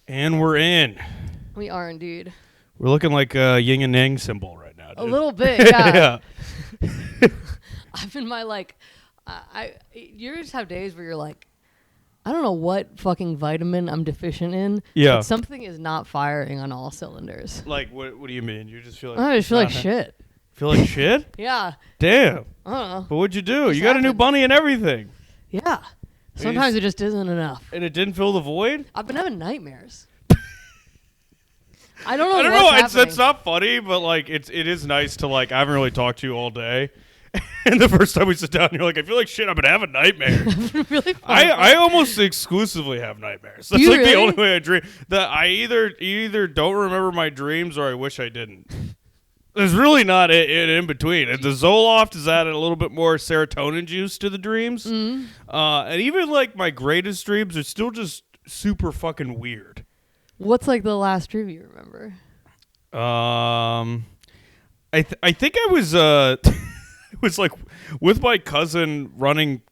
And we're in. We are indeed. We're looking like a yin and yang symbol right now, dude. A little bit, yeah. Yeah. I've been you just have days where you're like, I don't know what fucking vitamin I'm deficient in. Yeah. But something is not firing on all cylinders. Like, what do you mean? You just feel like... I just feel like shit. Feel like shit? Yeah. Damn. I don't know. But what'd you do? Just You got a new happened. bunny and everything. Yeah. Sometimes it just isn't enough. And it didn't fill the void? I've been having nightmares. I don't know. I don't what's know. happening. It's not funny, but like it is nice to like. I haven't really talked to you all day, and the first time we sit down, you're like, I feel like shit. I've been having nightmares. really fun. I almost exclusively have nightmares. That's You like the really? only way I dream. That I either don't remember my dreams or I wish I didn't. There's really not it in between. And the Zoloft has added a little bit more serotonin juice to the dreams, and even like my greatest dreams are still just super fucking weird. What's like the last dream you remember? I think I was it was like with my cousin running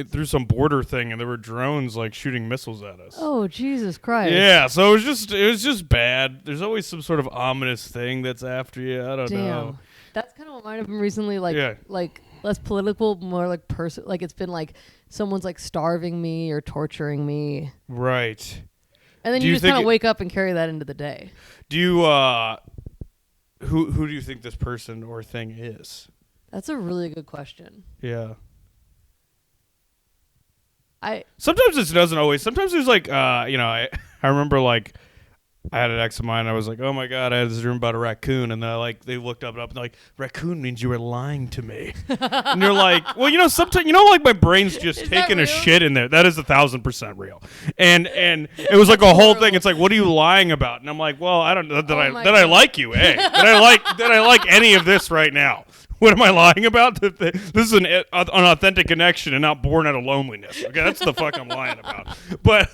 through some border thing, and there were drones like shooting missiles at us. Oh, Jesus Christ. Yeah, so it was just bad. There's always some sort of ominous thing that's after you. I don't know. That's kind of what mine have been recently, like Yeah. like less political, more like like it's been like someone's like starving me or torturing me. Right. And then Do you you just think kind of wake up and carry that into the day. Do you who do you think this person or thing is? That's a really good question. Yeah. I Sometimes it doesn't always. Sometimes there's like, I remember like I had an ex of mine. I was like, oh my God, I had this dream about a raccoon. And they looked up and they're like, raccoon means you were lying to me. And you're like, well, sometimes, like my brain's just Is that taking a real? shit in there. That is 1,000% real. And it was like a whole thing. It's like, what are you lying about? And I'm like, well, I don't know that I God. like you. Hey, that I like any of this right now. What am I lying about? This is an authentic connection and not born out of loneliness. Okay, that's the fuck I'm lying about. But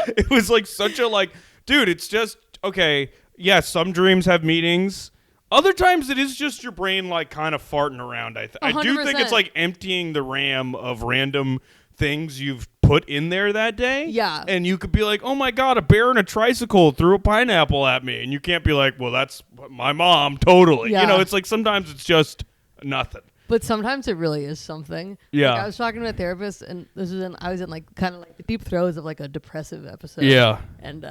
it was like such a like, dude, it's just, okay, yeah, some dreams have meanings. Other times it is just your brain like kind of farting around. I do think it's 100%. like emptying the RAM of random things you've put in there that day. Yeah. And you could be like, oh my God, a bear in a tricycle threw a pineapple at me. And you can't be like, well, that's my mom, totally. Yeah. It's like sometimes it's just nothing. But sometimes it really is something. Yeah. Like I was talking to a therapist, and I was in like kind of like the deep throes of like a depressive episode. Yeah. And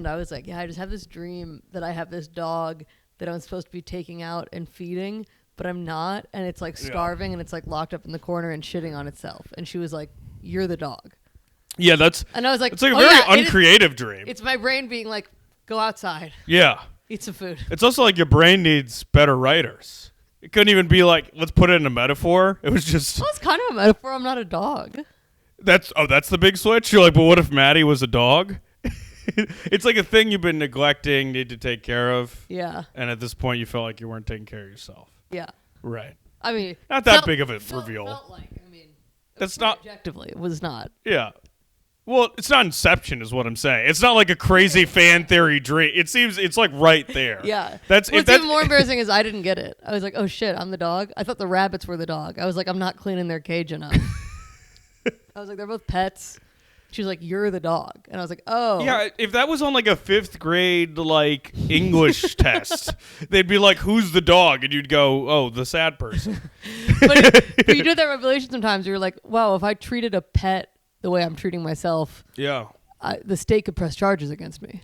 I was like, yeah, I just have this dream that I have this dog that I'm supposed to be taking out and feeding, but I'm not, and it's like starving, and it's like locked up in the corner and shitting on itself. And she was like, "You're the dog." Yeah, And I was like, it's like a "Oh, very yeah, uncreative dream. It's my brain being like, "Go outside, Yeah. eat some food." It's also like your brain needs better writers. It couldn't even be like, let's put it in a metaphor. It was just Well, it's kind of a metaphor. I'm not a dog. that's the big switch. You're like, but what if Maddie was a dog? It's like a thing you've been neglecting, need to take care of. Yeah, And at this point, you felt like you weren't taking care of yourself. yeah. Right. I mean, Not that big of a reveal. Felt like, I mean, That's not. objectively, it was not. Yeah. Well, it's not Inception, is what I'm saying. It's not like a crazy fan theory dream. It seems it's like right there. Yeah. That's What's even more embarrassing is I didn't get it. I was like, oh shit, I'm the dog. I thought the rabbits were the dog. I was like, I'm not cleaning their cage enough. I was like, they're both pets. She was like, you're the dog. And I was like, oh. Yeah, if that was on like a 5th grade like English test, they'd be like, "Who's the dog?" And you'd go, "Oh, the sad person." but you do that revelation sometimes. You're like, wow, if I treated a pet the way I'm treating myself, Yeah. the state could press charges against me.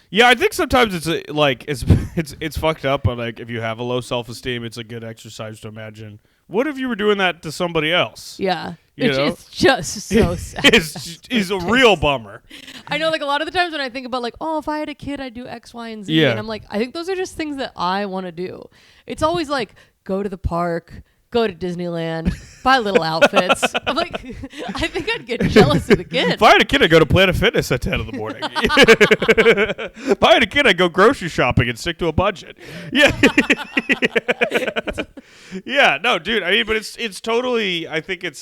Yeah, I think sometimes it's fucked up, but like if you have a low self-esteem, it's a good exercise to imagine. What if you were doing that to somebody else? Yeah. You know? It's just so sad. It's a real bummer. I know, like a lot of the times when I think about like, oh, if I had a kid, I'd do X, Y, and Z. Yeah. And I'm like, I think those are just things that I want to do. It's always like, go to the park, go to Disneyland, buy little outfits. I'm like, I think I'd get jealous of the kid. If I had a kid, I'd go to Planet Fitness at 10 in the morning. If I had a kid, I'd go grocery shopping and stick to a budget. Yeah. Yeah, no, dude. I mean, but it's totally. I think it's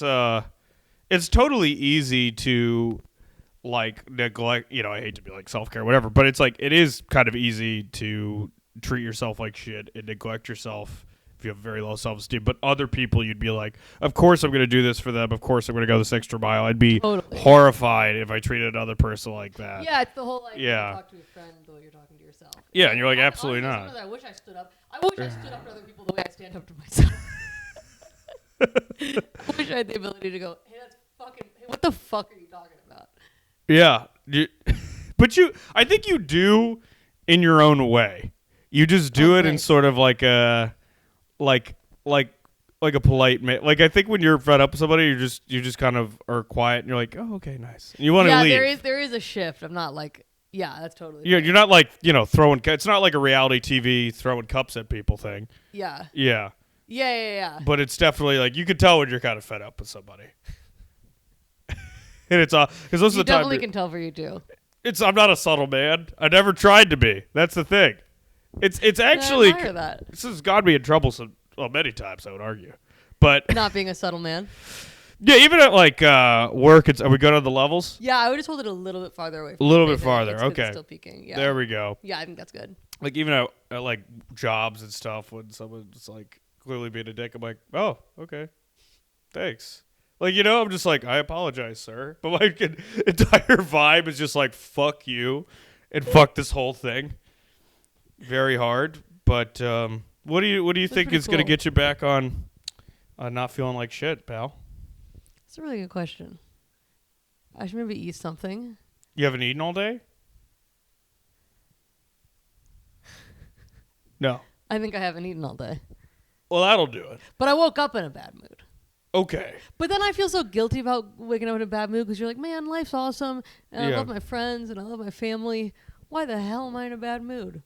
totally easy to like neglect. I hate to be like self-care, whatever, but it's like it is kind of easy to treat yourself like shit and neglect yourself you have very low self-esteem. But other people, you'd be like, of course I'm going to do this for them. Of course I'm going to go this extra mile. I'd be horrified if I treated another person like that. Yeah, it's the whole like, Yeah. you talk to a friend the way you're talking to yourself. Yeah, and you're like, absolutely not. Sometimes I wish I stood up. I wish I stood up to other people the way I stand up to myself. I wish I had the ability to go, hey, that's fucking, hey, what the fuck are you talking about? Yeah. But I think you do in your own way. You just do it in sort of like a, like a polite, like I think when you're fed up with somebody, you just kind of are quiet and you're like, oh, okay, nice. And you want to leave. Yeah, there is a shift. I'm not like, yeah, that's totally. Yeah, you're not like, throwing, it's not like a reality TV throwing cups at people thing. Yeah. Yeah. Yeah. But it's definitely like, you can tell when you're kind of fed up with somebody. And it's all, because most of the time. You definitely can tell for you too. I'm not a subtle man. I never tried to be. That's the thing. It's actually, I admire that. This has got me in trouble many times, I would argue. But not being a subtle man. Yeah, even at like work, are we good on the levels? Yeah, I would just hold it a little bit farther away from a little bit farther, okay. It's still peaking. Yeah. There we go. Yeah, I think that's good. Like even at like jobs and stuff, when someone's like clearly being a dick, I'm like, oh, okay. Thanks. Like, I'm just like, I apologize, sir. But my entire vibe is just like, fuck you and fuck this whole thing. Very hard. But what do you think is going to get you back on not feeling like shit, pal? That's a really good question. I should maybe eat something. You haven't eaten all day? No. I think I haven't eaten all day. Well, that'll do it. But I woke up in a bad mood. Okay. But then I feel so guilty about waking up in a bad mood because you're like, man, life's awesome, and I love my friends, and I love my family. Why the hell am I in a bad mood?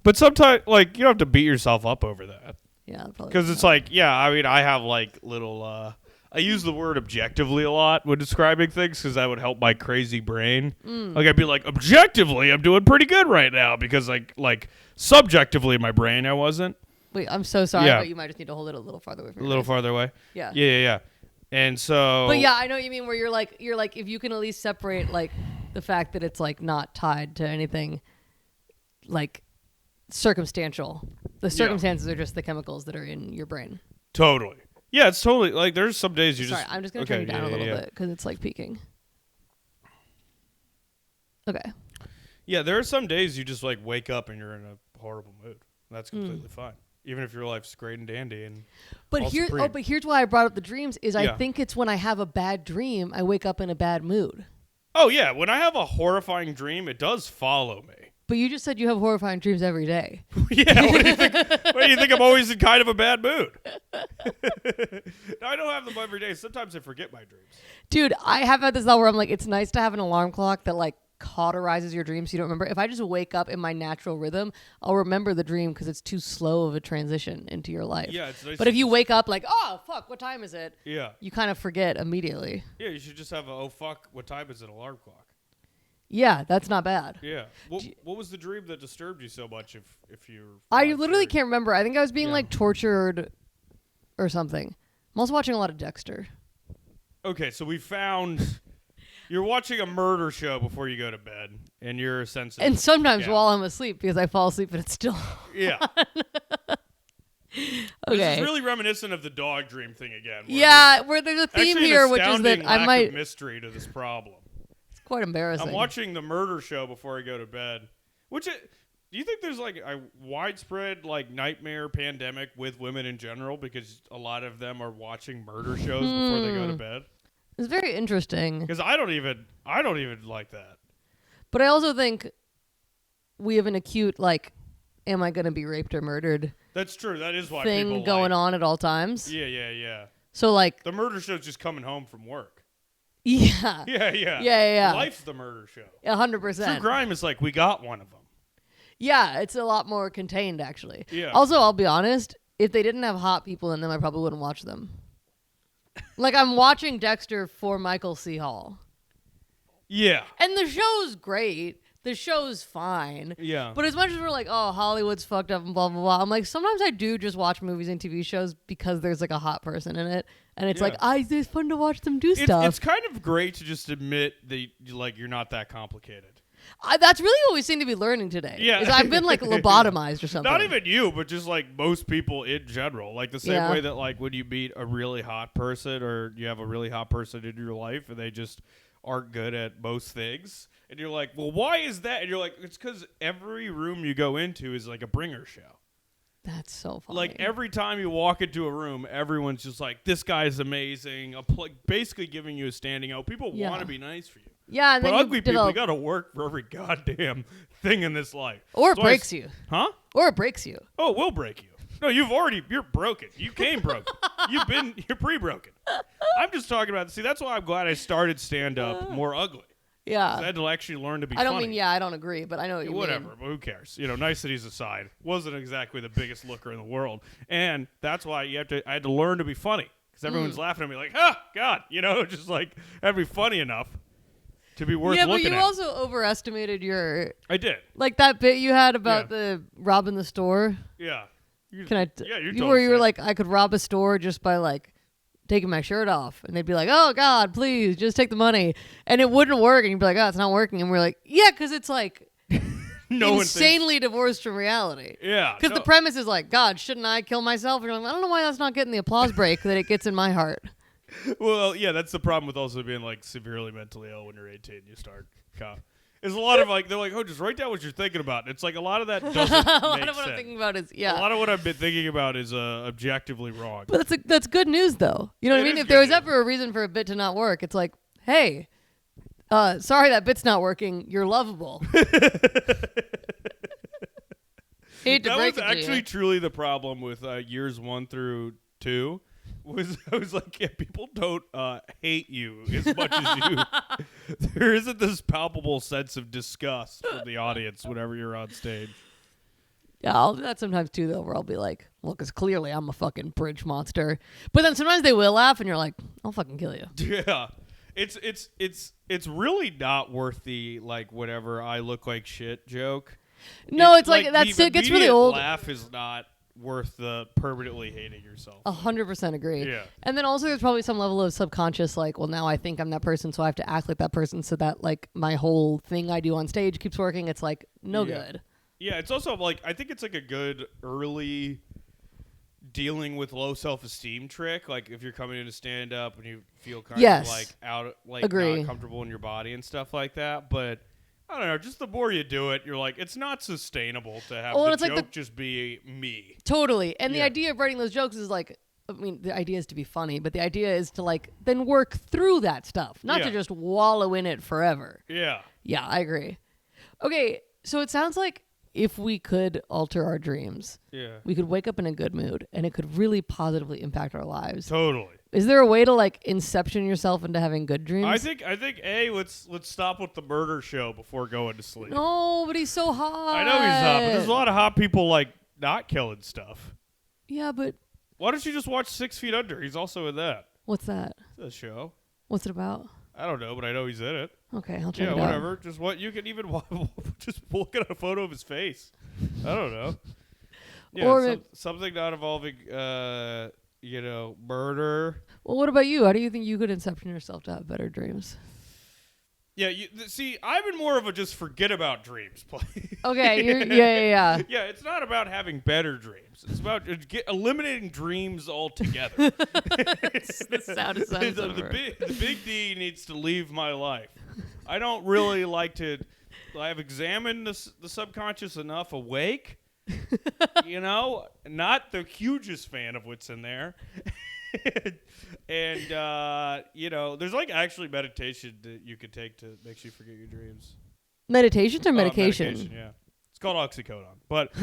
But sometimes, like, you don't have to beat yourself up over that. Yeah, probably. Because it's like, I mean, I have like little, I use the word objectively a lot when describing things because that would help my crazy brain. Like, I'd be like, objectively, I'm doing pretty good right now because like subjectively in my brain, I wasn't. Wait, I'm so sorry, but you might just need to hold it a little farther away from you. A little farther away? Yeah. Yeah. And so... But yeah, I know what you mean where you're like, if you can at least separate, like, the fact that it's, like, not tied to anything, like, circumstantial. The circumstances are just the chemicals that are in your brain. Totally. Yeah, it's totally, like, there's some days you Sorry, I'm just going to turn it down a little bit because it's, like, peaking. Okay. Yeah, there are some days you just, like, wake up and you're in a horrible mood. That's completely fine. Even if your life's great and dandy and but here's why I brought up the dreams is I think it's when I have a bad dream, I wake up in a bad mood. Oh yeah, when I have a horrifying dream, it does follow me. But you just said you have horrifying dreams every day. Yeah, what do you think? What do you think? I'm always in kind of a bad mood. No, I don't have them every day. Sometimes I forget my dreams. Dude, I have had this thought where I'm like, it's nice to have an alarm clock that like cauterizes your dreams so you don't remember. If I just wake up in my natural rhythm, I'll remember the dream because it's too slow of a transition into your life. Yeah, it's nice. But if you wake up like, oh fuck, what time is it? Yeah. You kind of forget immediately. Yeah, you should just have a, oh fuck, what time is it alarm clock. Yeah, that's not bad. Yeah. What was the dream that disturbed you so much if you're... I literally can't remember. I think I was being like tortured or something. I'm also watching a lot of Dexter. Okay, so we found... You're watching a murder show before you go to bed, and you're sensitive. And sometimes while I'm asleep, because I fall asleep and it's still Yeah. Okay. This is really reminiscent of the dog dream thing again. Where there's a theme here, which is that I might... of mystery to this problem. It's quite embarrassing. I'm watching the murder show before I go to bed. Do you think there's like a widespread like nightmare pandemic with women in general because a lot of them are watching murder shows before they go to bed? It's very interesting. Because I don't even like that. But I also think we have an acute, like, am I going to be raped or murdered? That's true. That is why thing people going on at all times. Yeah. So, like... The murder show's just coming home from work. Yeah. Yeah. Life's the murder show. 100%. True crime is like, we got one of them. Yeah, it's a lot more contained, actually. Yeah. Also, I'll be honest, if they didn't have hot people in them, I probably wouldn't watch them. Like, I'm watching Dexter for Michael C. Hall. Yeah. And the show's great. The show's fine. Yeah. But as much as we're like, oh, Hollywood's fucked up and blah, blah, blah, I'm like, sometimes I do just watch movies and TV shows because there's, like, a hot person in it. And it's like, it's fun to watch them do stuff. It's kind of great to just admit that, like, you're not that complicated. That's really what we seem to be learning today. Yeah. Is I've been like lobotomized or something. Not even you, but just like most people in general. Like the same way that like when you meet a really hot person or you have a really hot person in your life and they just aren't good at most things. And you're like, well, why is that? And you're like, it's because every room you go into is like a bringer show. That's so funny. Like every time you walk into a room, everyone's just like, this guy's amazing. Basically giving you a standing out. People want to be nice for you. Yeah, and but then ugly people, you got to work for every goddamn thing in this life. Or it breaks you. Huh? Or it breaks you. Oh, it will break you. No, you're broken. You came broken. You're pre-broken. I'm just talking about, see, that's why I'm glad I started stand-up more ugly. Yeah. I had to actually learn to be funny. funny. I don't agree, but I know what you Whatever, mean. but who cares? niceties aside, wasn't exactly the biggest looker in the world. And that's why I had to learn to be funny. Because everyone's laughing at me like, God, just like, I'd be funny enough to be worth looking at. Yeah, but you also overestimated your... I did. Like that bit you had about the robbing the store. Yeah. You're totally where you were like, I could rob a store just by like taking my shirt off. And they'd be like, oh, God, please, just take the money. And it wouldn't work. And you'd be like, oh, it's not working. And we're like, yeah, because it's like... insanely divorced from reality. Yeah. Because the premise is like, God, shouldn't I kill myself? And you're like, I don't know why that's not getting the applause break that it gets in my heart. Well, yeah, that's the problem with also being like severely mentally ill when you're 18. You start There's a lot of like, they're like, oh, just write down what you're thinking about. And it's like a lot of that doesn't make sense. A lot of what I'm thinking about is, A lot of what I've been thinking about is objectively wrong. But that's good news, though. You know what I mean? If there was ever a reason for a bit to not work, it's like, hey, sorry that bit's not working. You're lovable. Hate to that break was it to actually you. truly the problem with years 1 through 2. I was like, yeah, people don't hate you as much as you. There isn't this palpable sense of disgust from the audience whenever you're on stage. Yeah, I'll do that sometimes too, though, where I'll be like, well, because clearly I'm a fucking bridge monster. But then sometimes they will laugh, and you're like, I'll fucking kill you. Yeah. It's really not worth the, like, whatever I look like shit joke. No, it's like that's it gets really old. Laugh is not worth the permanently hating yourself. 100% agree. Yeah. And then also there's probably some level of subconscious, like, well, now I think I'm that person, so I have to act like that person so that, like, my whole thing I do on stage keeps working. It's, like, no good. Yeah, it's also, like, I think it's, like, a good early dealing with low self-esteem trick. Like, if you're coming in to stand up and you feel kind of, like, not comfortable in your body and stuff like that. But I don't know, just the more you do it, you're like, it's not sustainable to have the joke just be me. Totally. And the idea of writing those jokes is like, I mean, the idea is to be funny, but the idea is to like then work through that stuff, not to just wallow in it forever. Yeah. Yeah, I agree. Okay, so it sounds like if we could alter our dreams, we could wake up in a good mood and it could really positively impact our lives. Totally. Is there a way to like inception yourself into having good dreams? I think let's stop with the murder show before going to sleep. No, but he's so hot. I know he's hot, but there's a lot of hot people like not killing stuff. Yeah, but why don't you just watch 6 Feet Under? He's also in that. What's that? It's a show. What's it about? I don't know, but I know he's in it. Okay, I'll check it out. Yeah, whatever. Just what you can even just look at a photo of his face. I don't know. Yeah, or something not involving murder. Well, what about you? How do you think you could inception yourself to have better dreams? Yeah, see, I've been more of a just forget about dreams play. Okay, yeah. Yeah, it's not about having better dreams. It's about eliminating dreams altogether. The saddest sentence ever. The big D needs to leave my life. I don't really like to... I've examined the subconscious enough awake. Not the hugest fan of what's in there. And there's like actually meditation that you could take to makes you forget your dreams. Meditations or medication? Medication, yeah. It's called oxycodone. But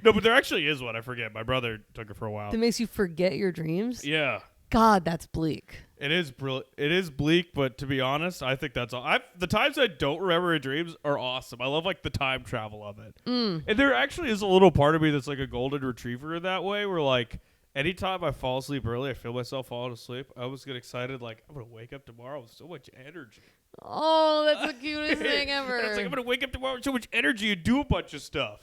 no, but there actually is one. I forget. My brother took it for a while. That makes you forget your dreams? Yeah. God, that's bleak. It is It is bleak, but to be honest, I think that's all. The times I don't remember in dreams are awesome. I love like the time travel of it. And there actually is a little part of me that's like a golden retriever in that way, where like anytime I fall asleep early, I feel myself falling asleep. I always get excited, like I'm gonna wake up tomorrow with so much energy. Oh, that's the cutest thing ever. It's like I'm gonna wake up tomorrow with so much energy and do a bunch of stuff.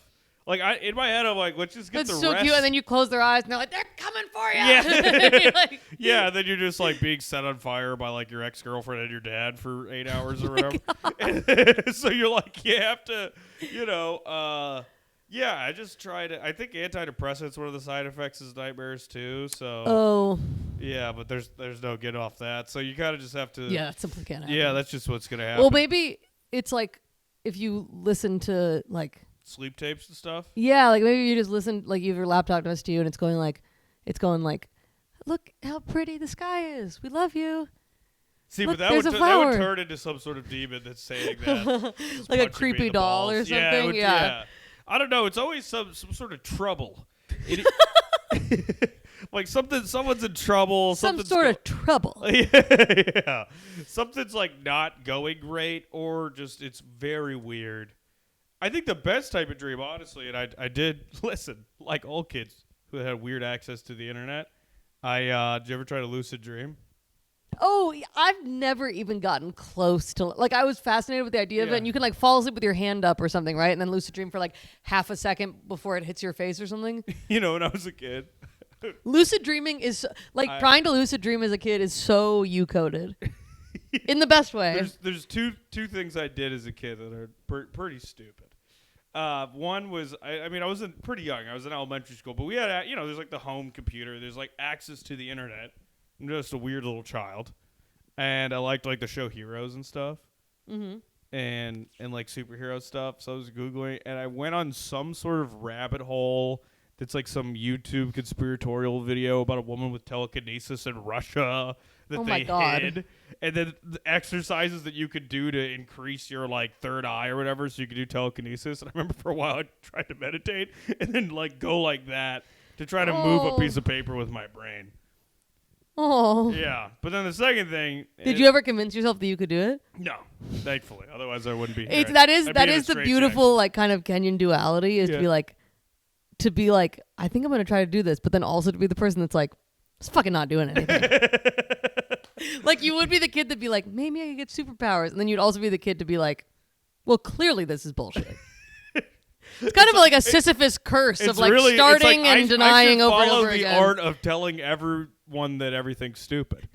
Like in my head, I'm like, let's just get That's the so rest. cute. And then you close their eyes, and they're like, they're coming coming for you. Yeah. Like, Yeah, then you're just like being set on fire by like your ex-girlfriend and your dad for 8 hours or whatever. So you're like, you have to, yeah, I just try to. I think antidepressants, one of the side effects is nightmares too. So oh. yeah, but there's no get off that. So you kind of just have to. Yeah, it simply can't happen. Yeah, that's just what's gonna happen. Well, maybe it's like if you listen to like sleep tapes and stuff. Yeah, like maybe you just listen, like you have your laptop next to you and it's going like, look how pretty the sky is. We love you. See, Look, but that there's a would flower. turn into some sort of demon that's saying that. Just Like a punching me creepy in the doll or balls. Yeah, something? it would- Yeah. I don't know. It's always some sort of trouble. Like someone's in trouble. Some sort of trouble. Yeah. Something's like not going great, or just it's very weird. I think the best type of dream, honestly, and I did listen, like all kids who had weird access to the internet. Did you ever try to lucid dream? Oh, I've never even gotten close to, like, I was fascinated with the idea of it, and you can like fall asleep with your hand up or something, right? And then lucid dream for like half a second before it hits your face or something. When I was a kid. Lucid dreaming is like trying to lucid dream as a kid is so you coded in the best way. There's two things I did as a kid that are pretty stupid. One was I was pretty young. I was in elementary school, but we had there's like the home computer. There's like access to the internet. I'm just a weird little child, and I liked like the show Heroes and stuff, and like superhero stuff. So I was Googling, and I went on some sort of rabbit hole that's like some YouTube conspiratorial video about a woman with telekinesis in Russia that they hid, and then the exercises that you could do to increase your like third eye or whatever, so you could do telekinesis. And I remember for a while I tried to meditate and then like go like that to try to move a piece of paper with my brain. Oh. Yeah, but then the second thing. Did you ever convince yourself that you could do it? No, thankfully. Otherwise, I wouldn't be here. That is the beautiful like kind of Kenyon duality is to be like I think I'm gonna try to do this, but then also to be the person that's like, it's fucking not doing anything. Like you would be the kid that'd be like, maybe I could get superpowers, and then you'd also be the kid to be like, well, clearly this is bullshit. It's kind of like a Sisyphus curse of like really, starting and denying over and over again. I should follow the art of telling everyone that everything's stupid.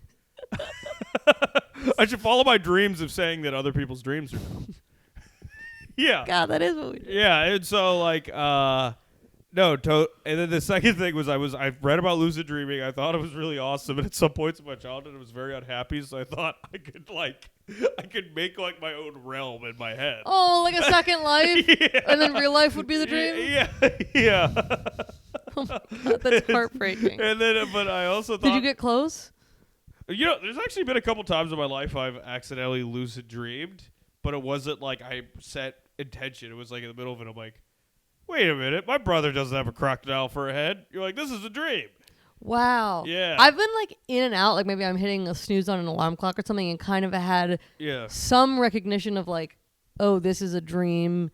I should follow my dreams of saying that other people's dreams are dumb. Yeah. God, that is what we do. Yeah, and so like and then the second thing was I read about lucid dreaming. I thought it was really awesome, and at some points in my childhood, I was very unhappy. So I thought I could make like my own realm in my head. Oh, like a second life, yeah. And then real life would be the dream. Yeah. Oh my God, that's heartbreaking. And then, but I also thought. Did you get close? There's actually been a couple times in my life I've accidentally lucid dreamed, but it wasn't like I set intention. It was like in the middle of it, I'm like, wait a minute, my brother doesn't have a crocodile for a head. You're like, this is a dream. Wow. Yeah. I've been like in and out, like maybe I'm hitting a snooze on an alarm clock or something and kind of had some recognition of like, oh, this is a dream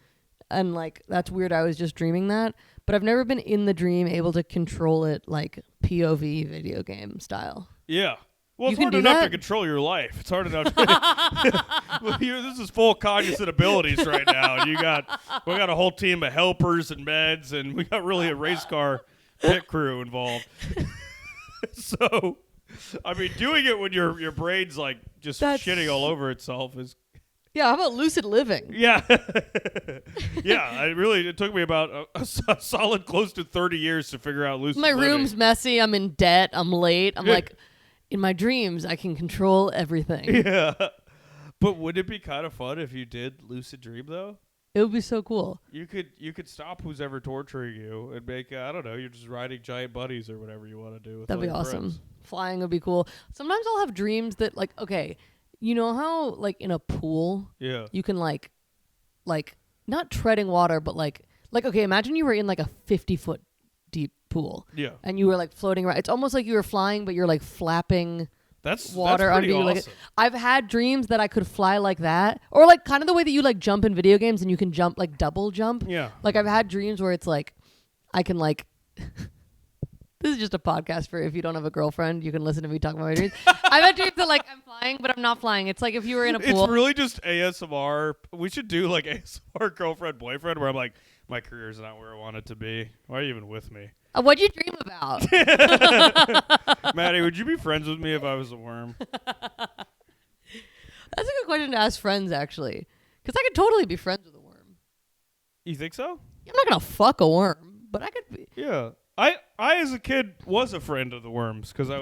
and like that's weird, I was just dreaming that. But I've never been in the dream able to control it like POV video game style. Yeah. Well, it's you hard enough to control your life. It's hard enough. This is full cognizant abilities right now. We got a whole team of helpers and meds, and we got really a race car pit crew involved. So, I mean, doing it when your brain's like just shitting all over itself is. Yeah, how about lucid living? Yeah. Yeah, it took me about a solid close to 30 years to figure out lucid living. My room's messy. I'm in debt. I'm late. I'm like, in my dreams, I can control everything. Yeah. But would it be kind of fun if you did lucid dream, though? It would be so cool. You could stop who's ever torturing you and make, I don't know, you're just riding giant buddies or whatever you want to do. With That'd be awesome. Friends. Flying would be cool. Sometimes I'll have dreams that, like, okay, you know how, like, in a pool, you can, like, not treading water, but, like, okay, imagine you were in, like, a 50-foot deep pool. Yeah. And you were, like, floating around. It's almost like you were flying, but you're, like, flapping water under you. Awesome. Like, I've had dreams that I could fly like that. Or, like, kind of the way that you, like, jump in video games and you can jump, like, double jump. Yeah. Like, I've had dreams where it's, like, I can, like... This is just a podcast for if you don't have a girlfriend, you can listen to me talk about my dreams. I've had dreams that, like, I'm flying, but I'm not flying. It's like if you were in a pool. It's really just ASMR. We should do, like, ASMR girlfriend, boyfriend, where I'm like, my career's not where I want it to be. Why are you even with me? What'd you dream about? Maddie, would you be friends with me if I was a worm? That's a good question to ask friends, actually. Because I could totally be friends with a worm. You think so? I'm not going to fuck a worm, but I could be. Yeah. I as a kid was a friend of the worms because I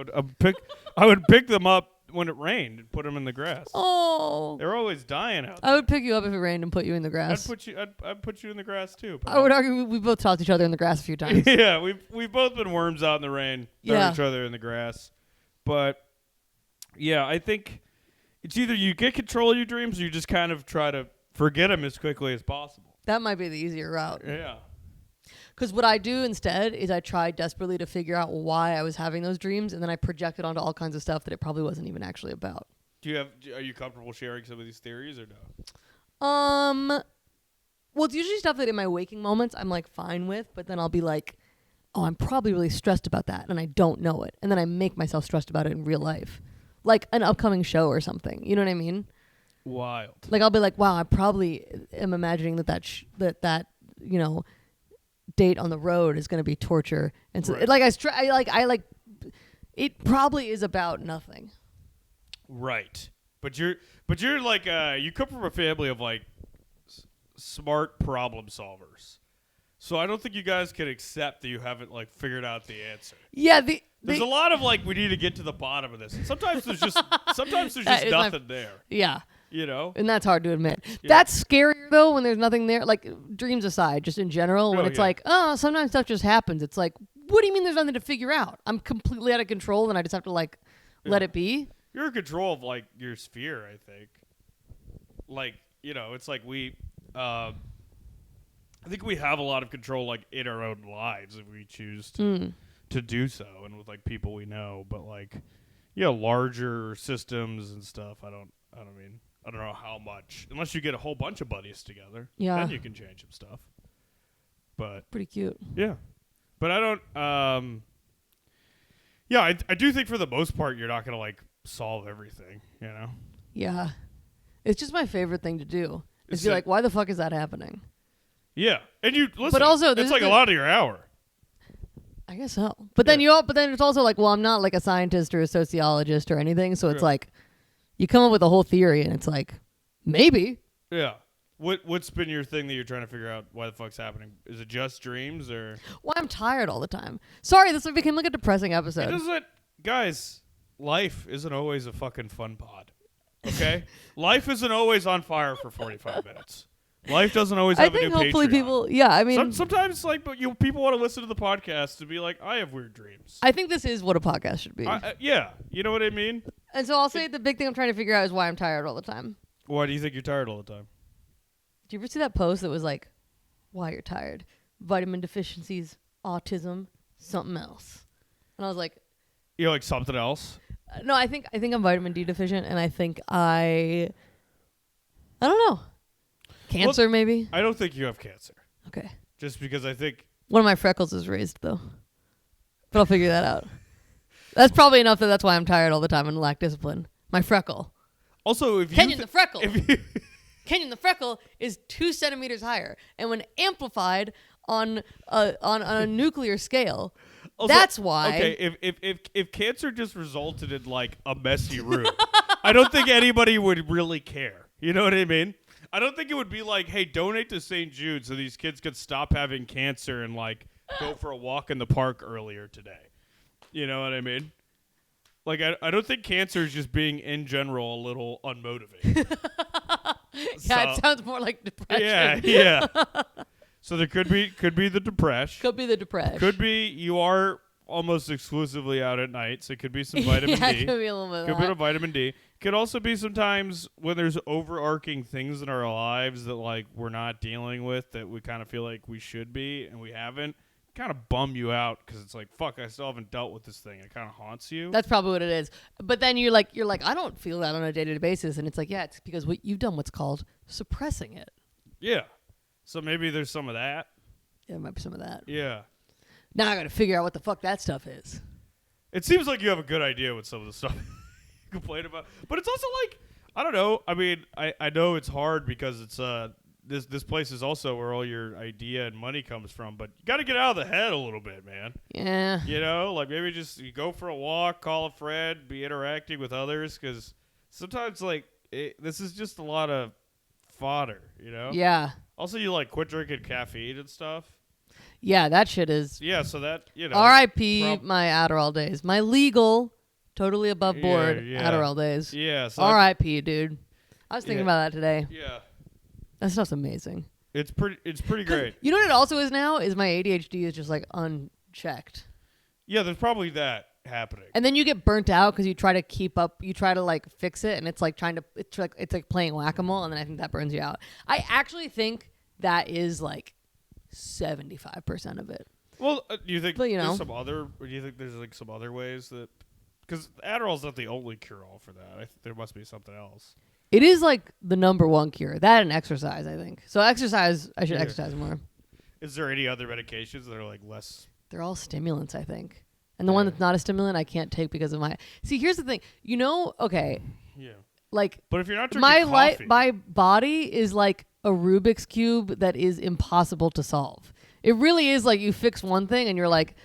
would pick them up when it rained and put them in the grass. Oh. They're always dying out there. I would pick you up if it rained and put you in the grass. I'd put you in the grass too. I would argue we both tossed each other in the grass a few times. Yeah, we've both been worms out in the rain, throwing each other in the grass. But yeah, I think it's either you get control of your dreams or you just kind of try to forget them as quickly as possible. That might be the easier route. Yeah. Because what I do instead is I try desperately to figure out why I was having those dreams, and then I project it onto all kinds of stuff that it probably wasn't even actually about. Are you comfortable sharing some of these theories or no? Well, it's usually stuff that in my waking moments I'm like fine with, but then I'll be like, oh, I'm probably really stressed about that, and I don't know it, and then I make myself stressed about it in real life, like an upcoming show or something. You know what I mean? Wild. Like I'll be like, wow, I probably am imagining that you know, date on the road is going to be torture, and so right. it probably is about nothing. Right, but you're like you come from a family of like smart problem solvers, so I don't think you guys can accept that you haven't like figured out the answer. Yeah, there's a lot of like we need to get to the bottom of this. And sometimes there's just nothing there. Yeah. You know? And that's hard to admit. Yeah. That's scarier, though, when there's nothing there. Like, dreams aside, just in general, when it's like, oh, sometimes stuff just happens. It's like, what do you mean there's nothing to figure out? I'm completely out of control, and I just have to, like, let it be? You're in control of, like, your sphere, I think. Like, you know, it's like I think we have a lot of control, like, in our own lives if we choose to do so, and with, like, people we know. But, like, larger systems and stuff, I don't know how much. Unless you get a whole bunch of buddies together. Yeah. Then you can change some stuff. But pretty cute. Yeah. But I don't I do think for the most part you're not gonna like solve everything, you know? Yeah. It's just my favorite thing to do. Is be like, why the fuck is that happening? Yeah. And you listen, but also it's like a lot of your hour. I guess so. But then it's also like, well, I'm not like a scientist or a sociologist or anything, so it's like you come up with a whole theory, and it's like, maybe. Yeah. What's been your thing that you're trying to figure out why the fuck's happening? Is it just dreams or? Well, I'm tired all the time. Sorry, this became like a depressing episode. Guys, life isn't always a fucking fun pod. Okay? Life isn't always on fire for 45 minutes. Life doesn't always have a new Patreon. I think hopefully people, I mean. Sometimes, like, people want to listen to the podcast to be like, I have weird dreams. I think this is what a podcast should be. Yeah. You know what I mean? And so I'll say the big thing I'm trying to figure out is why I'm tired all the time. Why do you think you're tired all the time? Do you ever see that post that was like, why you're tired? Vitamin deficiencies, autism, something else. And I was like. You're like something else? No, I think I'm vitamin D deficient, and I think I don't know. Cancer, maybe? I don't think you have cancer. Okay. Just because I think. One of my freckles is raised, though. But I'll figure that out. That's probably enough that's why I'm tired all the time and lack discipline. My freckle. Also, if you. Kenyon the freckle. Kenyon the freckle is 2 centimeters higher. And when amplified on a nuclear scale, also, that's why. Okay, if cancer just resulted in, like, a messy room, I don't think anybody would really care. You know what I mean? I don't think it would be like, hey, donate to St. Jude so these kids could stop having cancer and, like, go for a walk in the park earlier today. You know what I mean? Like, I don't think cancer is just being, in general, a little unmotivated. It sounds more like depression. Yeah. So there could be the depression. Could be the depression. Could be you are almost exclusively out at night, so it could be some vitamin D. It could be a little bit Could be a vitamin D. Could also be sometimes when there's overarching things in our lives that, like, we're not dealing with that we kind of feel like we should be and we haven't. Kind of bum you out because it's like, fuck, I still haven't dealt with this thing. It kind of haunts you. That's probably what it is. But then you're like, I don't feel that on a day-to-day basis, and it's like, yeah, it's because you've done what's called suppressing it. Yeah. So maybe there's some of that. Yeah, there might be some of that. Yeah. Now I got to figure out what the fuck that stuff is. It seems like you have a good idea with some of the stuff you complain about. But it's also like, I don't know. I mean, I know it's hard because it's this place is also where all your idea and money comes from. But you got to get out of the head a little bit, man. Yeah. You know, like maybe just you go for a walk, call a friend, be interacting with others, because sometimes like this is just a lot of fodder. You know. Yeah. Also, you like quit drinking caffeine and stuff. Yeah, that shit is. Yeah, so that R.I.P. my Adderall days. My legal, totally above board Adderall days. Yeah. So R.I.P. dude. I was thinking about that today. Yeah. That stuff's amazing. It's pretty great. You know what it also is now? Is my ADHD is just like unchecked. Yeah, there's probably that happening. And then you get burnt out because you try to keep up. You try to like fix it, and it's like it's like playing whack-a-mole, and then I think that burns you out. I actually think that is like 75% of it. Well, do you think there's some other? Or do you think there's like some other ways that? Because Adderall's not the only cure-all for that. I think there must be something else. It is like the number one cure. That and exercise, I think. So exercise, I should exercise more. Is there any other medications that are like less? They're all stimulants, I think. And the one that's not a stimulant, I can't take because of my. See, here's the thing. Okay. Yeah. Like, but if you're not drinking coffee, my body is like a Rubik's cube that is impossible to solve. It really is like you fix one thing and you're like,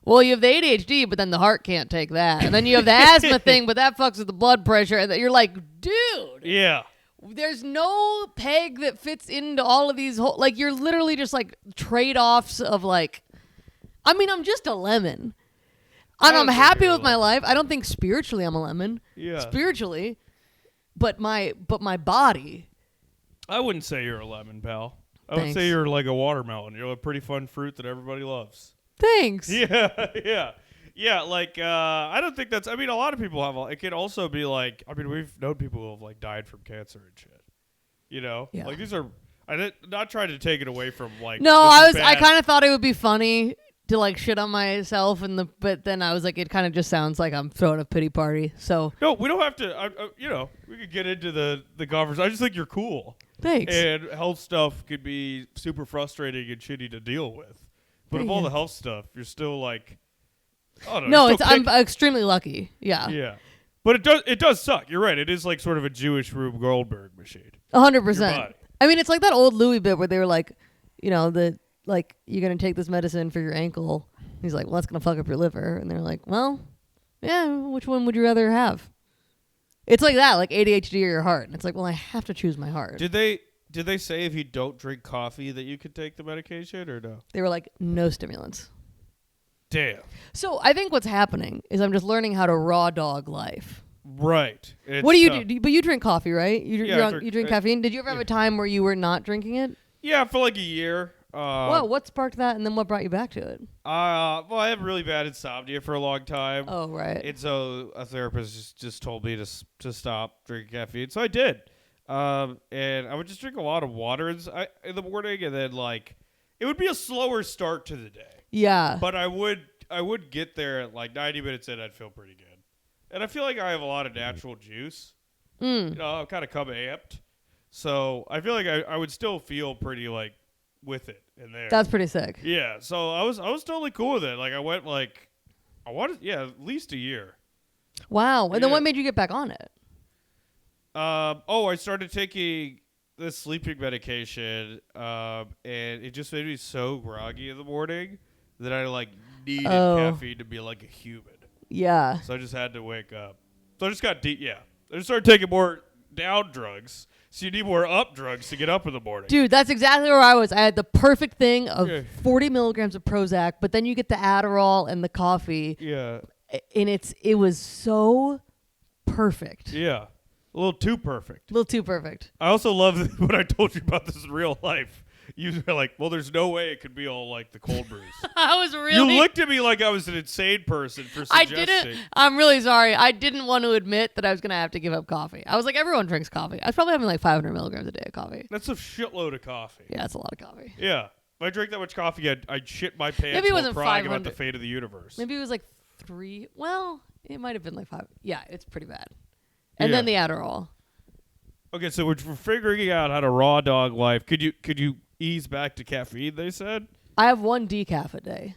well, you have the ADHD, but then the heart can't take that. And then you have the asthma thing, but that fucks with the blood pressure. And you're like, dude. Yeah. There's no peg that fits into all of these like, you're literally just like trade-offs of like, I mean, I'm just a lemon. And I'm happy with my life. I don't think spiritually I'm a lemon. Yeah. Spiritually. But my body. I wouldn't say you're a lemon, pal. I Thanks. would say you're like a watermelon. You're a pretty fun fruit that everybody loves. Thanks. Yeah. Like, I don't think that's. I mean, a lot of people have. It could also be like. I mean, we've known people who have like died from cancer and shit. You know, like these are. I did not trying to take it away from like. No, I kind of thought it would be funny to like shit on myself but then I was like, it kind of just sounds like I'm throwing a pity party. So no, we don't have to. We could get into the conversation. I just think you're cool. Thanks. And health stuff could be super frustrating and shitty to deal with. But of all the health stuff, you're still like, I don't know. No, I'm extremely lucky. Yeah. Yeah. But it does suck. You're right. It is like sort of a Jewish Rube Goldberg machine. 100%. I mean, it's like that old Louis bit where they were like, like, you're going to take this medicine for your ankle. He's like, well, that's going to fuck up your liver. And they're like, well, yeah, which one would you rather have? It's like that, like ADHD or your heart. And it's like, well, I have to choose my heart. Did they say if you don't drink coffee that you could take the medication or no? They were like, no stimulants. Damn. So I think what's happening is I'm just learning how to raw dog life. Right. What do you do? But you drink coffee, right? You drink caffeine. Did you ever have a time where you were not drinking it? Yeah, for like a year. Well, what sparked that, and then what brought you back to it? Well, I have really bad insomnia for a long time. Oh, right. And so a therapist just told me to stop drinking caffeine. So I did. And I would just drink a lot of water in the morning, and then like it would be a slower start to the day. Yeah. But I would get there at like 90 minutes in, I'd feel pretty good. And I feel like I have a lot of natural juice. You know, I'm kind of come amped. So I feel like I would still feel pretty like with it in there. That's pretty sick. Yeah. So I was totally cool with it. Like I went like at least a year. Wow. And then what made you get back on it? I started taking this sleeping medication, and it just made me so groggy in the morning that I like needed caffeine to be like a human. Yeah. So I just had to wake up. So I just got I just started taking more down drugs. So you need more up drugs to get up in the morning. Dude, that's exactly where I was. I had the perfect thing of 40 milligrams of Prozac, but then you get the Adderall and the coffee. Yeah. And it was so perfect. Yeah. A little too perfect. A little too perfect. I also love what I told you about this in real life. You were like, well, there's no way it could be all like the cold brews. I was really... You looked at me like I was an insane person for suggesting. I didn't... I'm really sorry. I didn't want to admit that I was going to have to give up coffee. I was like, everyone drinks coffee. I was probably having like 500 milligrams a day of coffee. That's a shitload of coffee. Yeah, that's a lot of coffee. Yeah. If I drank that much coffee, I'd shit my pants. Maybe it wasn't crying 500. about the fate of the universe. Maybe it was like 3... Well, it might have been like 5. Yeah, it's pretty bad. And then the Adderall. Okay, so we're figuring out how to raw dog life. Could you ease back to caffeine, they said? I have 1 decaf a day.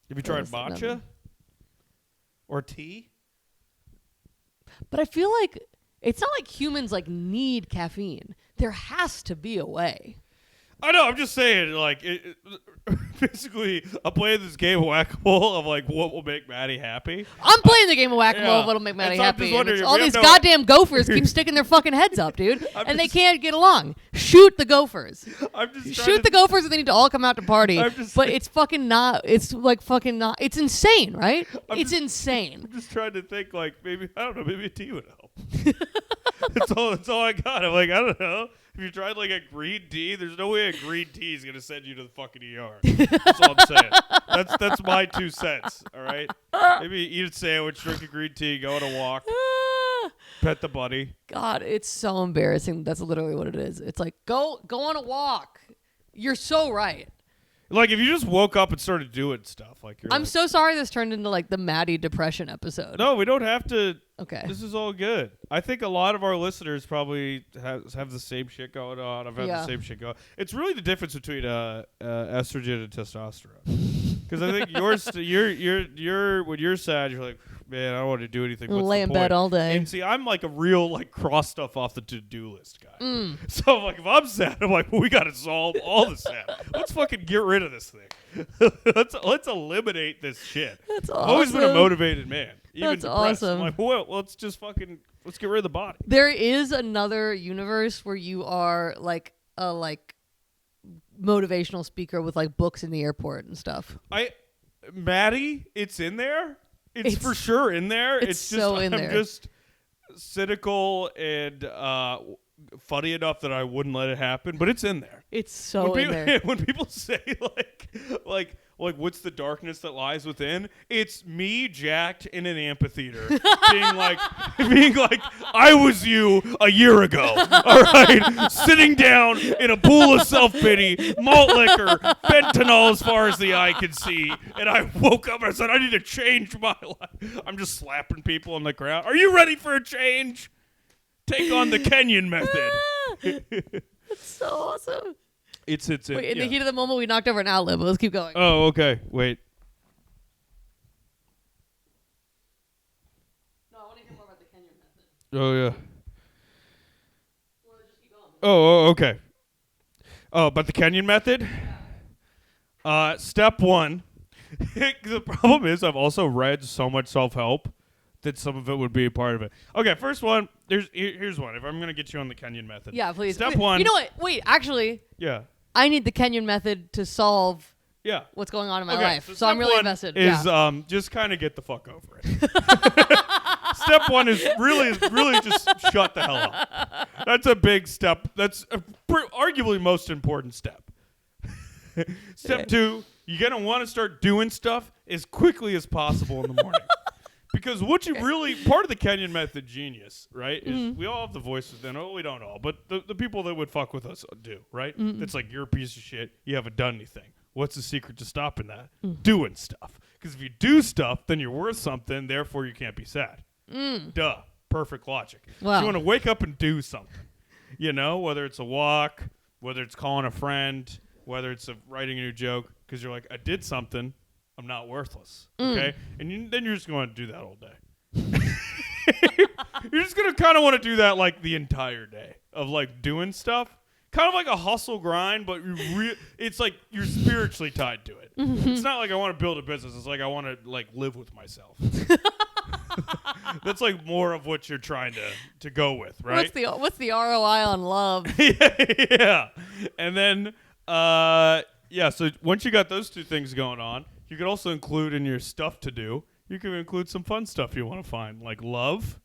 Have you tried matcha? Or tea? But I feel like It's not like humans like need caffeine. There has to be a way. I know. I'm just saying, like, basically, I'm playing this game of whack-a-mole of like what will make Maddie happy. I'm playing the game of whack-a-mole. Yeah. What'll make Maddie And so I'm just happy? wondering And if all we these have no- goddamn gophers keep sticking their fucking heads up, dude, and they just- can't get along. Shoot the gophers. I'm just trying Shoot to, the gophers, and they need to all come out to party. I'm just- But it's fucking not. It's like fucking not. It's insane, right? It's just- insane. I'm just trying to think, like, maybe I don't know, maybe a tea would help. That's all I got. I'm like, I don't know. If you tried like a green tea, there's no way a green tea is gonna send you to the fucking ER. That's all I'm saying. That's my 2 cents. All right. Maybe eat a sandwich, drink a green tea, go on a walk, pet the bunny. God, it's so embarrassing. That's literally what it is. It's like go on a walk. You're so right. Like if you just woke up and started doing stuff, like you're. I'm like, so sorry this turned into like the Maddie depression episode. No, we don't have to. Okay. This is all good. I think a lot of our listeners probably have the same shit going on. I've had the same shit going. It's really the difference between estrogen and testosterone. Because I think you're when you're sad, you're like, man, I don't want to do anything. What's Lay the in point? bed all day. And see, I'm like a real like cross stuff off the to-do list guy. So like if I'm sad, I'm like, well, we got to solve all the sad. Let's fucking get rid of this thing. let's eliminate this shit. That's I've always been a awesome. motivated man. Even That's depressed. awesome. I'm like, well, let's just fucking let's get rid of the body. There is another universe where you are like a motivational speaker with like books in the airport and stuff. Maddie, it's in there. It's for sure in there. it's just so I'm in there. just cynical and funny enough that I wouldn't let it happen, but it's in there. It's so when in people, there. when people say like what's the darkness that lies within? It's me jacked in an amphitheater being like I was you a year ago. All right, sitting down in a pool of self-pity, malt liquor, fentanyl as far as the eye can see, and I woke up and I said I need to change my life. I'm just slapping people on the ground. Are you ready for a change? Take on the Kenyon Method. It's so awesome. It's Wait, in the heat of the moment, we knocked over an outlet, but let's keep going. Oh, okay. Wait. No, I want to hear more about the Kenyon Method. Oh yeah. Well, just keep going. Oh, okay. Oh, but the Kenyon Method? Step 1. The problem is I've also read so much self-help that some of it would be a part of it. Okay, first one. Here's one. If I'm going to get you on the Kenyon Method. Yeah, please. Step Wait, 1. You know what? Wait, actually, Yeah. I need the Kenyon Method to solve Yeah. what's going on in my Okay, life. So step I'm really one invested. Is yeah. just kind of get the fuck over it. Step 1 is really just shut the hell up. That's a big step. That's arguably most important step. Step 2, you're gonna want to start doing stuff as quickly as possible in the morning. Because what you really, part of the Kenyon Method genius, right, is we all have the voice within. Oh, we don't all, but the people that would fuck with us do, right? It's like, you're a piece of shit. You haven't done anything. What's the secret to stopping that? Doing stuff. Because if you do stuff, then you're worth something. Therefore, you can't be sad. Duh. Perfect logic. Wow. So you want to wake up and do something. You know, whether it's a walk, whether it's calling a friend, whether it's writing a new joke. Because you're like, I did something. I'm not worthless, okay? And then you're just going to do that all day. You're just going to kind of want to do that like the entire day of like doing stuff. Kind of like a hustle grind, but it's like you're spiritually tied to it. It's not like I want to build a business. It's like I want to like live with myself. That's like more of what you're trying to go with, right? What's the ROI on love? Yeah. And then, so once you got those two things going on, you could also include in your stuff to do, you can include some fun stuff you want to find, like love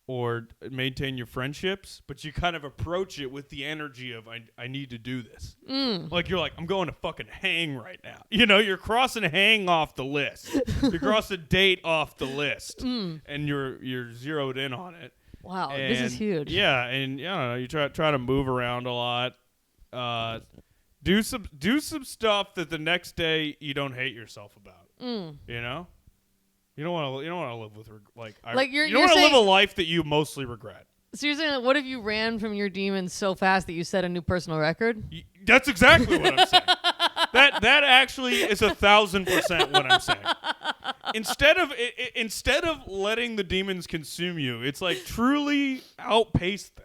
or maintain your friendships, but you kind of approach it with the energy of, I need to do this. Like, you're like, I'm going to fucking hang right now. You know, you're crossing hang off the list. You're crossing date off the list. And you're zeroed in on it. Wow, And, this is huge. Yeah, and I don't know, you try to move around a lot. Do some stuff that the next day you don't hate yourself about. You know, you don't want to live with you don't want to live a life that you mostly regret. So you're saying, like, what if you ran from your demons so fast that you set a new personal record? That's exactly what I'm saying. That actually is 1,000% what I'm saying. instead of letting the demons consume you, it's like truly outpace them.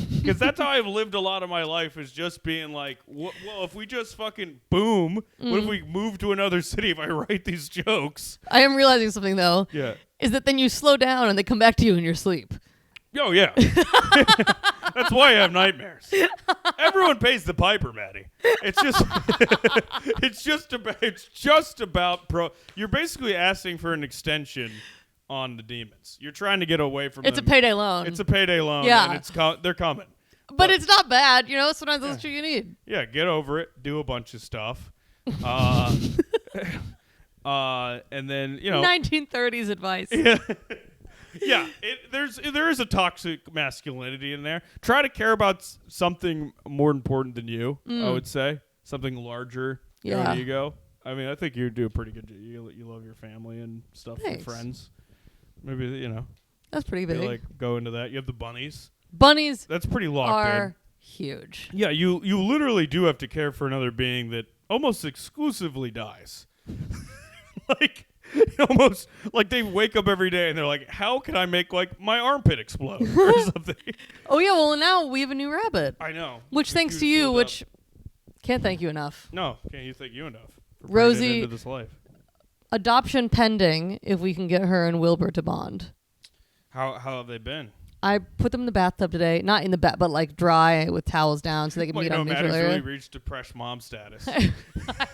Because that's how I've lived a lot of my life, is just being like, well, if we just fucking boom, what if we move to another city if I write these jokes? I am realizing something, though. Yeah. Is that then you slow down and they come back to you in your sleep. Oh, yeah. That's why I have nightmares. Everyone pays the piper, Maddie. It's just it's just about you're basically asking for an extension on the demons. You're trying to get away from them. It's a payday loan. It's a payday loan. Yeah. And they're coming. But it's not bad, you know? Sometimes that's what you need. Yeah, get over it. Do a bunch of stuff. And then, 1930s advice. Yeah. Yeah, there is a toxic masculinity in there. Try to care about something more important than you, I would say. Something larger. Yeah. There you go. I mean, I think you do a pretty good job. You love your family and stuff, Thanks. and friends. Maybe, That's pretty big. like go into that. You have the bunnies. Bunnies That's pretty locked are in. huge. Yeah, you literally do have to care for another being that almost exclusively dies. Like, almost like they wake up every day and they're like, how can I make like my armpit explode or something? Oh, yeah, well, now we have a new rabbit. I know. Which, thanks to you, which can't thank you enough. No, can't you thank you enough for Rosie, bringing it into this life. Adoption pending if we can get her and Wilbur to bond. How have they been? I put them in the bathtub today. Not in the bath, but like dry with towels down so they can meet on neutral Maddie's area. really reached depressed mom status. I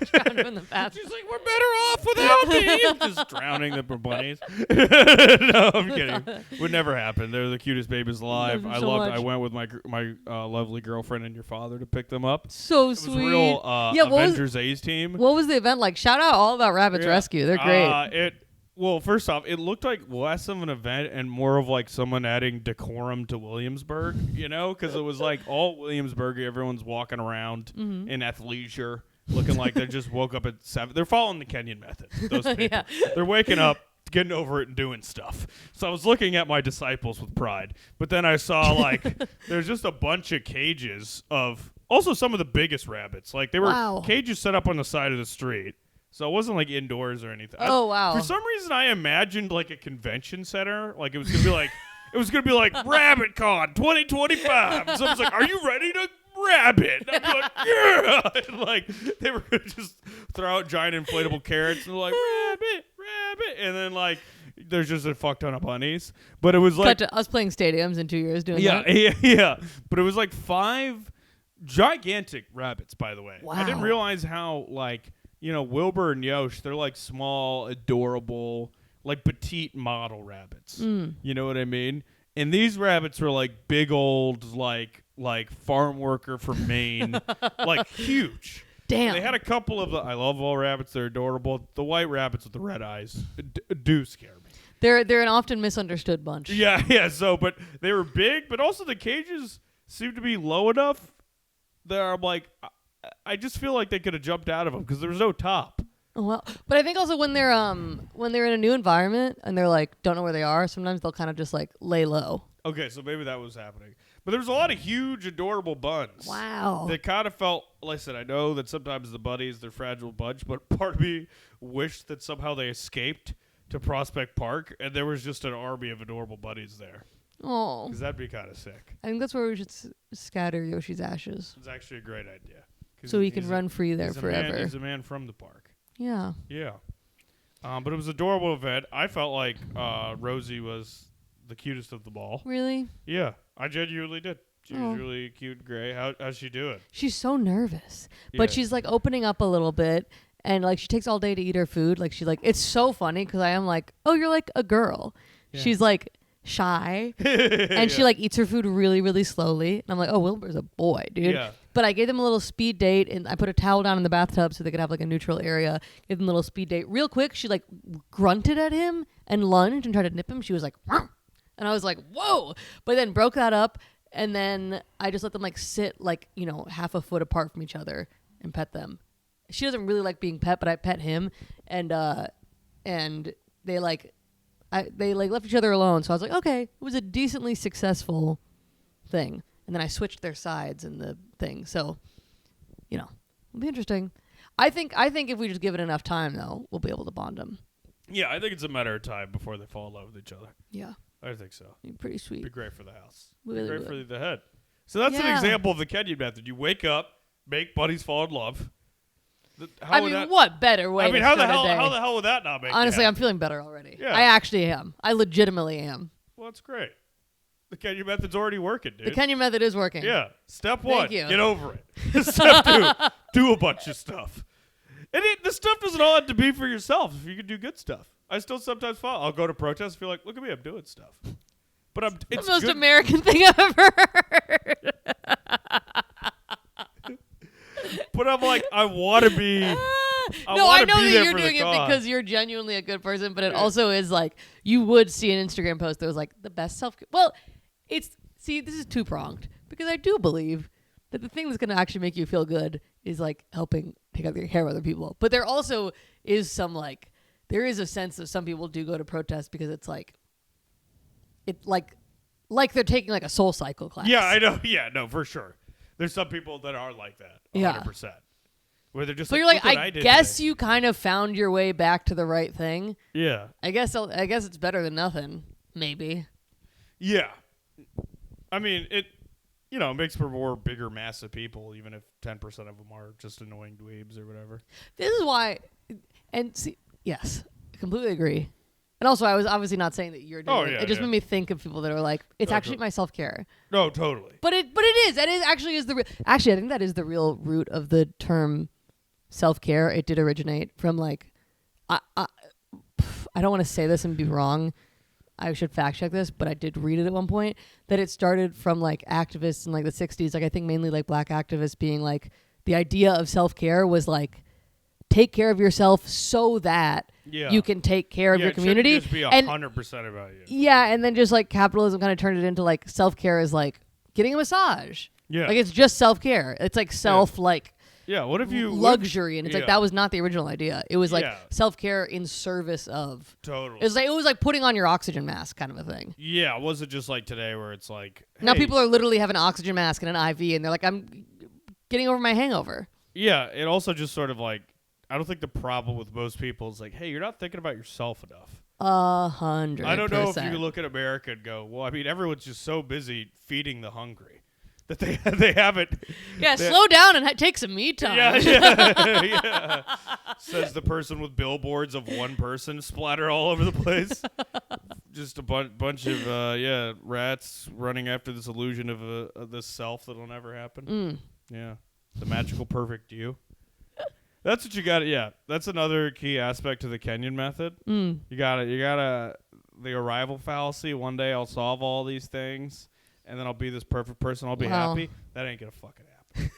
drowned him in the bath. She's like, we're better off without me. Just drowning the bunnies. No, I'm kidding. Would never happen. They're the cutest babies alive. Love them so much. I went with my lovely girlfriend and your father to pick them up. So It sweet. was real Yeah, what Avengers A's team. What was the event like? Shout out all about Rabbits Rescue. They're great. Well, first off, it looked like less of an event and more of like someone adding decorum to Williamsburg, because it was like all Williamsburg, everyone's walking around in athleisure, looking like they just woke up at 7. They're following the Kenyon Method, those people. Yeah. They're waking up, getting over it, and doing stuff. So I was looking at my disciples with pride, but then I saw like there's just a bunch of cages of also some of the biggest rabbits. Like they were cages set up on the side of the street. So it wasn't like indoors or anything. Oh, wow. For some reason, I imagined like a convention center. Like it was gonna be like RabbitCon 2025. So I was like, "Are you ready to rabbit?" And I'm like, "Yeah!" And like they were gonna just throw out giant inflatable carrots and like rabbit, and then like there's just a fuck ton of bunnies. But it was like Cut to us playing stadiums in 2 years doing that. yeah. But it was like 5 gigantic rabbits. By the way, Wow. I didn't realize how like. Wilbur and Yosh, they're like small, adorable, like petite model rabbits. You know what I mean? And these rabbits were like big old, like farm worker from Maine, like huge. Damn. And they had a couple of I love all rabbits. They're adorable. The white rabbits with the red eyes do scare me. They're an often misunderstood bunch. Yeah. So, but they were big, but also the cages seemed to be low enough that I'm like, I just feel like they could have jumped out of them because there was no top. Well, but I think also when they're in a new environment and they're like don't know where they are, sometimes they'll kind of just like lay low. Okay, so maybe that was happening. But there was a lot of huge, adorable buns. Wow. That kind of felt. Listen, I know that sometimes the bunnies they're fragile bunch, but part of me wished that somehow they escaped to Prospect Park and there was just an army of adorable bunnies there. Oh. Because that'd be kind of sick. I think that's where we should scatter Yoshi's ashes. It's actually a great idea. So he can run free there forever. He's a man from the park. Yeah. Yeah. But it was an adorable event. I felt like Rosie was the cutest of them all. Really? Yeah. I genuinely did. She was really cute and gray. How's she doing? She's so nervous. But she's like opening up a little bit. And like she takes all day to eat her food. Like it's so funny because I am like, oh, you're like a girl. Yeah. She's like shy. And she like eats her food really, really slowly. And I'm like, oh, Wilbur's a boy, dude. Yeah. But I gave them a little speed date, and I put a towel down in the bathtub so they could have like a neutral area. Gave them a little speed date. Real quick, she like grunted at him and lunged and tried to nip him. She was like, "Wah!" And I was like, whoa. But then broke that up, and then I just let them like sit like, half a foot apart from each other and pet them. She doesn't really like being pet, but I pet him, and they left each other alone. So I was like, okay, it was a decently successful thing. And then I switched their sides in the thing. So, it'll be interesting. I think if we just give it enough time, though, we'll be able to bond them. Yeah, I think it's a matter of time before they fall in love with each other. Yeah. I think so. Pretty sweet. Be great for the house. Really Be great would. for the head. So that's an example of the Kenyon method. You wake up, make buddies fall in love. What better way? To how the start a day? hell would that not make? Honestly, I'm feeling better already. Yeah. I actually am. I legitimately am. Well, that's great. The Kenyon method's already working, dude. The Kenyon method is working. Yeah. Step 1, you. get over it. Step 2, do a bunch of stuff. And the stuff doesn't all have to be for yourself. If you can do good stuff, I still sometimes fall. I'll go to protests and feel like, look at me, I'm doing stuff. But it's the most good. American thing I've ever heard. But I'm like, I want to be. No, wanna I know be that there you're for the doing it cause. because you're genuinely a good person, but it also is like you would see an Instagram post that was like the best self. Well, this is two pronged because I do believe that the thing that's going to actually make you feel good is like helping take out your care of other people. But there also is some there is a sense that some people do go to protest because it's like they're taking like a soul cycle class. Yeah, I know. Yeah, no, for sure. There's some people that are like that. 100%. Where they're just so you're like, I guess you kind of found your way back to the right thing. Yeah. I guess it's better than nothing. Maybe. Yeah. I mean, it makes for more bigger mass of people, even if 10% of them are just annoying dweebs or whatever. This is why, and see, yes, I completely agree. And also, I was obviously not saying that you're doing it. It just made me think of people that are like, it's actually my self-care. No, totally. But it is. That is actually actually, I think that is the real root of the term self-care. It did originate from I don't want to say this and be wrong. I should fact check this, but I did read it at one point that it started from activists in the 60s. I think mainly black activists being the idea of self-care was take care of yourself so that you can take care of your community. Just be 100% about you. Yeah, and then just capitalism kind of turned it into self-care is getting a massage. Yeah. It's just self-care. It's self yeah, what if you luxury, and it's that was not the original idea. It was self-care in service of. Totally. It was like putting on your oxygen mask kind of a thing. Yeah, was it just like today where it's now people are literally having an oxygen mask and an IV, and they're like, I'm getting over my hangover. Yeah, it also just sort of I don't think the problem with most people is hey, you're not thinking about yourself enough. 100%. I don't know if you look at America and go, well, I mean, everyone's just so busy feeding the hungry that they haven't. Yeah, slow down and take some me time. Yeah. Says the person with billboards of one person splatter all over the place. Just a bunch of rats running after this illusion of this self that'll never happen. Yeah, the magical perfect you. That's what you got. Yeah, that's another key aspect to the Kenyon method. You got the arrival fallacy. One day I'll solve all these things, and then I'll be this perfect person. I'll be happy. That ain't gonna fucking happen.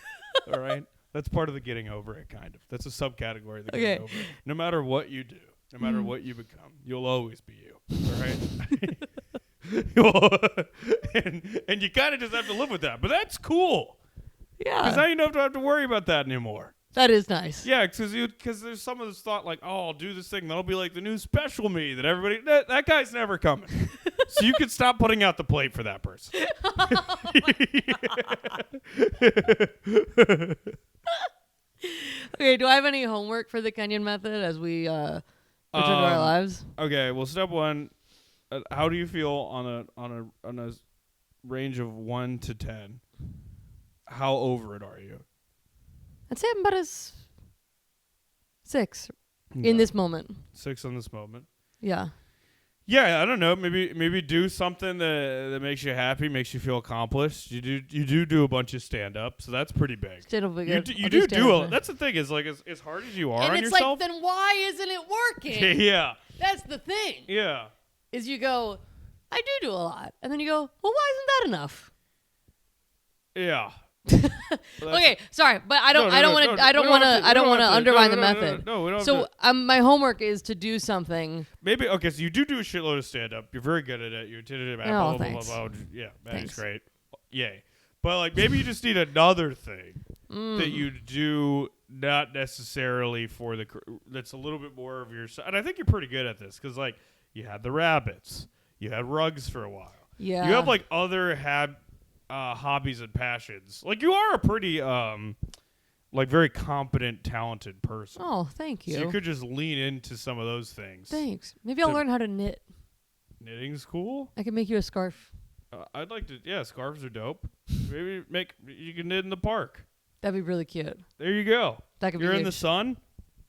All right, that's part of the getting over it. Kind of. That's a subcategory of the getting over it. No matter what you do, no matter what you become, you'll always be you. All right. and you kind of just have to live with that. But that's cool. Yeah. Because now you don't have to worry about that anymore. That is nice. Yeah, because there's some of this thought I'll do this thing. That'll be the new special me that everybody... That guy's never coming. So you can stop putting out the plate for that person. Okay, do I have any homework for the Kenyon method as we return to our lives? Okay, well, step 1, how do you feel on a range of 1 to 10? How over it are you? I'd say I'm about a 6 in this moment. 6 in this moment. Yeah. Yeah, I don't know. Maybe do something that makes you happy, makes you feel accomplished. You do a bunch of stand up, so that's pretty big. Stand up. You do. That's the thing is as hard as you are and on it's yourself. Then why isn't it working? Yeah. That's the thing. Yeah. Is you go, I do a lot, and then you go, well, why isn't that enough? Yeah. Okay, sorry, but I don't want to undermine the method. No, we don't. So my homework is to do something. Maybe okay. So you do a shitload of stand up. You're very good at it. You did it. Oh, blah, thanks. blah, blah, blah. Yeah, that is Thanks. great. Yay. But maybe you just need another thing that you do, not necessarily for that's a little bit more of your. And I think you're pretty good at this because you had the rabbits, you had rugs for a while. Yeah. You have other hobbies and passions. You are a pretty like very competent, talented person. Oh, thank you. So you could just lean into some of those things. Thanks. Maybe I'll learn how to knit. Knitting's cool. I can make you a scarf. I'd like to. Yeah, scarves are dope. Maybe you can knit in the park. That'd be really cute. There you go. That could You're be in the huge. sun.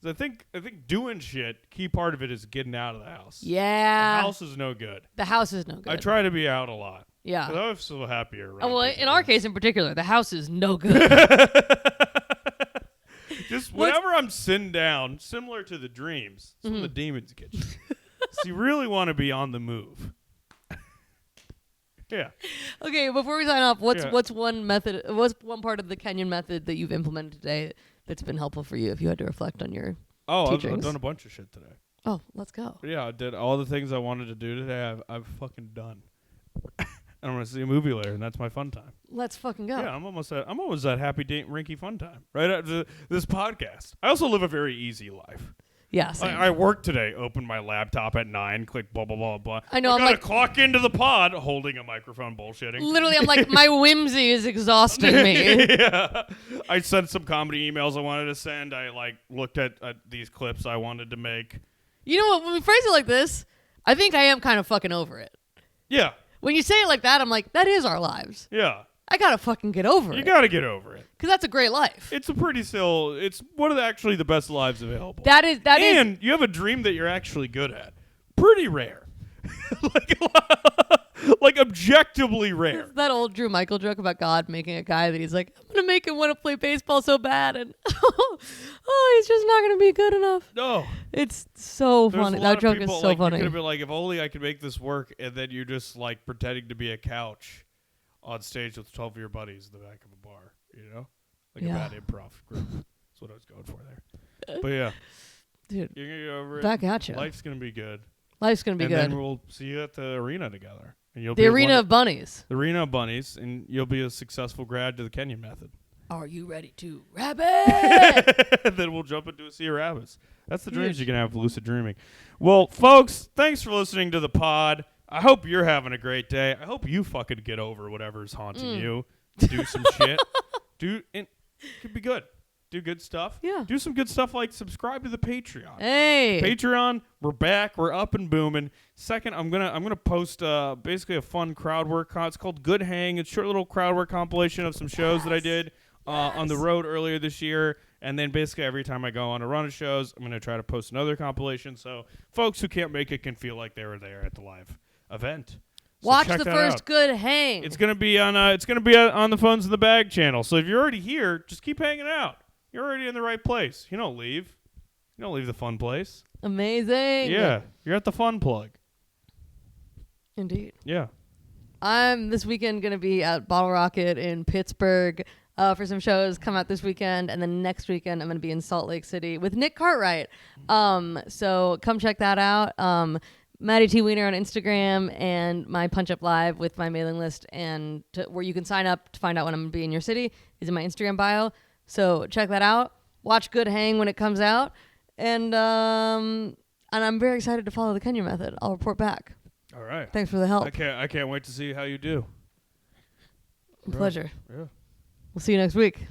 I think doing shit. Key part of it is getting out of the house. Yeah. The house is no good. The house is no good. I try to be out a lot. Yeah. 'Cause I'm so happier. Oh, well, in our case in particular, the house is no good. Just whenever I'm sitting down, similar to the dreams, some of the demons get you. So you really want to be on the move. Yeah. Okay, before we sign off, what's Yeah. what's one part of the Kenyon method that you've implemented today that's been helpful for you if you had to reflect on your Oh, I've teachings? done a bunch of shit today. Oh, let's go. Yeah, I did all the things I wanted to do today. I've fucking done. I'm gonna see a movie later, and that's my fun time. Let's fucking go. Yeah, I'm almost at happy date rinky fun time right after this podcast. I also live a very easy life. Yeah, same. I worked today. Opened my laptop at 9. Click blah blah blah blah. I know, I I'm gotta like- clock into the pod, holding a microphone, bullshitting. Literally, I'm like, my whimsy is exhausting me. Yeah. I sent some comedy emails I wanted to send. I looked at these clips I wanted to make. You know what? When we phrase it like this, I think I am kind of fucking over it. Yeah. When you say it like that, I'm like, that is our lives. Yeah. I gotta fucking get over You it. gotta get over it. Because that's a great life. It's it's one of actually the best lives available. That is. And you have a dream that you're actually good at. Pretty rare. like objectively rare. That old Drew Michael joke about God making a guy that he's like, I'm gonna make him want to play baseball so bad, and he's just not gonna be good enough. No. It's so There's funny. a That lot of joke people, is so You funny. could have been like, if only I could make this work, and then you're just like pretending to be a couch on stage with 12 of your buddies in the back of a bar, you know? Like a Yeah. bad improv group. That's what I was going for there. But yeah. Dude, You're going to get over it. back at you. Life's going to be good. Life's gonna be and good. then we'll see you at the arena together. And you'll The be arena of bunnies. the arena of bunnies, and you'll be a successful grad to the Kenyon Method. Are you ready to rabbit? And then we'll jump into a sea of rabbits. That's the dreams Huge. you can have with lucid dreaming. Well, folks, thanks for listening to the pod. I hope you're having a great day. I hope you fucking get over whatever's haunting you. Do some shit. It could be good. Do good stuff. Yeah. Do some good stuff like subscribe to the Patreon. Hey. Patreon, we're back. We're up and booming. Second, I'm gonna post basically a fun crowd work. It's called Good Hang. It's a short little crowd work compilation of some shows that I did on the road earlier this year. And then basically every time I go on a run of shows, I'm gonna try to post another compilation so folks who can't make it can feel like they were there at the live event. So Watch check the that first out. Good Hang. It's gonna be on on the Phones in the Bag channel. So if you're already here, just keep hanging out. You're already in the right place. You don't leave. You don't leave the fun place. Amazing. Yeah, you're at the fun plug. Indeed. Yeah. I'm this weekend going to be at Bottle Rocket in Pittsburgh for some shows. Come out this weekend. And then next weekend, I'm going to be in Salt Lake City with Nick Cartwright. So come check that out. Maddie T. Wiener on Instagram and my Punch Up Live with my mailing list and where you can sign up to find out when I'm going to be in your city is in my Instagram bio. So check that out. Watch Good Hang when it comes out. And I'm very excited to follow the Kenyon Method. I'll report back. All right. Thanks for the help. I can't wait to see how you do. Pleasure. Yeah. We'll see you next week.